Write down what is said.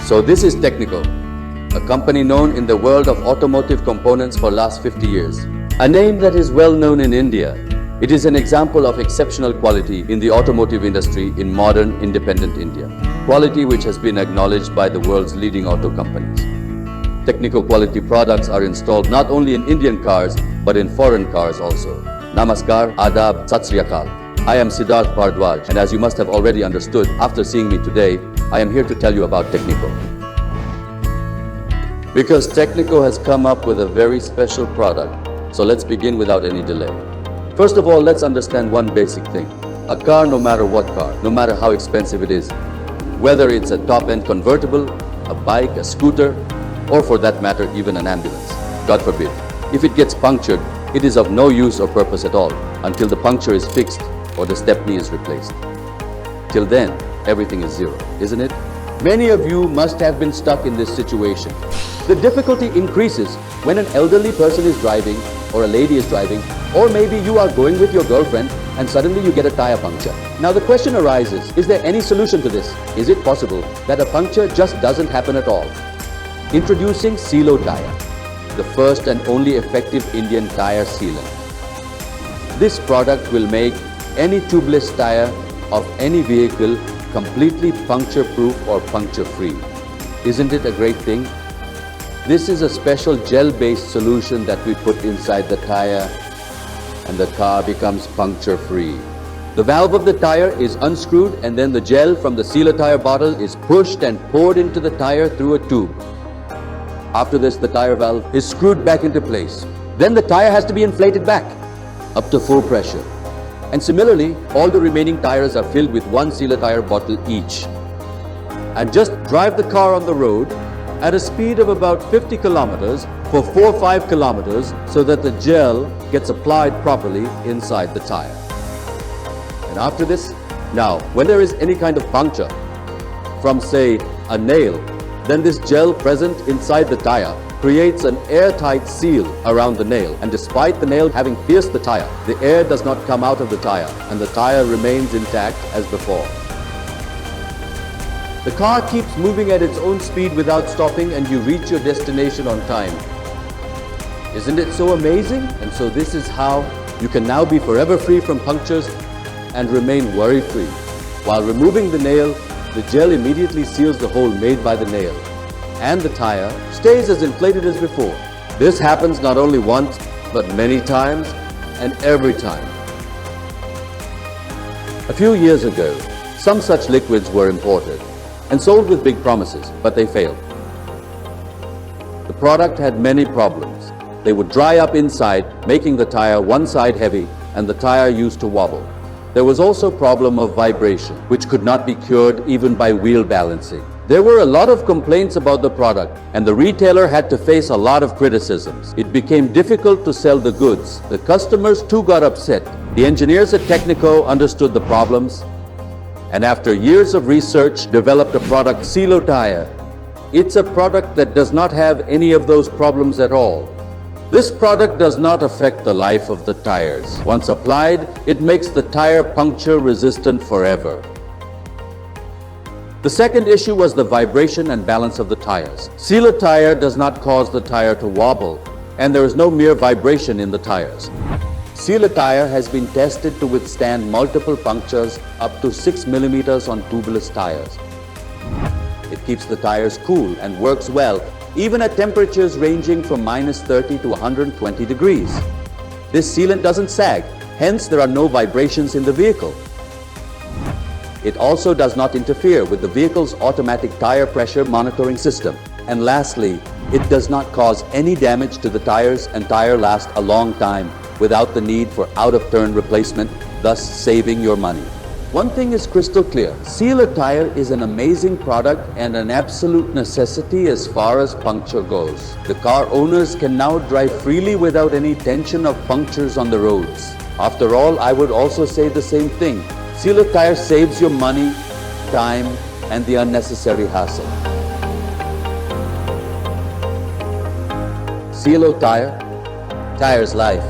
So this is Technico, a company known in the world of automotive components for last 50 years. A name that is well known in India. It is an example of exceptional quality in the automotive industry in modern independent India. Quality which has been acknowledged by the world's leading auto companies. Technico quality products are installed not only in Indian cars but in foreign cars also. Namaskar, Adab, Sat Sri Akal. I am Siddharth Bhardwaj, and as you must have already understood after seeing me today, I am here to tell you about Technico. Because Technico has come up with a very special product, so let's begin without any delay. First of all, let's understand one basic thing. A car, no matter what car, no matter how expensive it is, whether it's a top-end convertible, a bike, a scooter, or for that matter, even an ambulance, God forbid, if it gets punctured, it is of no use or purpose at all until the puncture is fixed or the stepney is replaced. Till then, everything is zero, isn't it? Many of you must have been stuck in this situation. The difficulty increases when an elderly person is driving or a lady is driving, or maybe you are going with your girlfriend and suddenly you get a tire puncture. Now the question arises, is there any solution to this? Is it possible that a puncture just doesn't happen at all? Introducing Seal-O-Tyre, the first and only effective Indian tire sealant. This product will make any tubeless tire of any vehicle completely puncture-proof or puncture-free. Isn't it a great thing? This is a special gel-based solution that we put inside the tire and the car becomes puncture-free. The valve of the tire is unscrewed and then the gel from the SealOTyre bottle is pushed and poured into the tire through a tube. After this, the tire valve is screwed back into place. Then the tire has to be inflated back up to full pressure. And similarly, all the remaining tires are filled with one SealOTyre bottle each. And just drive the car on the road at a speed of about 50 kilometers for 4 or 5 kilometers so that the gel gets applied properly inside the tire. And after this, now when there is any kind of puncture from say a nail, then this gel present inside the tire creates an airtight seal around the nail, and despite the nail having pierced the tire, the air does not come out of the tire and the tire remains intact as before. The car keeps moving at its own speed without stopping and you reach your destination on time. Isn't it so amazing? And so this is how you can now be forever free from punctures and remain worry-free. While removing the nail, the gel immediately seals the hole made by the nail, and the tire stays as inflated as before. This happens not only once, but many times and every time. A few years ago, some such liquids were imported and sold with big promises, but they failed. The product had many problems. They would dry up inside, making the tire one side heavy and the tire used to wobble. There was also a problem of vibration, which could not be cured even by wheel balancing. There were a lot of complaints about the product, and the retailer had to face a lot of criticisms. It became difficult to sell the goods. The customers too got upset. The engineers at Technico understood the problems, and after years of research, developed a product, Seal-O-Tyre. It's a product that does not have any of those problems at all. This product does not affect the life of the tires. Once applied, it makes the tire puncture resistant forever. The second issue was the vibration and balance of the tires. Seal-O-Tyre does not cause the tire to wobble, and there is no mere vibration in the tires. Seal-O-Tyre has been tested to withstand multiple punctures up to 6 millimeters on tubeless tires. It keeps the tires cool and works well, even at temperatures ranging from -30 to 120 degrees. This sealant doesn't sag, hence there are no vibrations in the vehicle. It also does not interfere with the vehicle's automatic tire pressure monitoring system. And lastly, it does not cause any damage to the tires and tire lasts a long time without the need for out-of-turn replacement, thus saving your money. One thing is crystal clear. Seal-O-Tyre is an amazing product and an absolute necessity as far as puncture goes. The car owners can now drive freely without any tension of punctures on the roads. After all, I would also say the same thing. Seal-O-Tyre saves your money, time, and the unnecessary hassle. Seal-O-Tyre, tires life.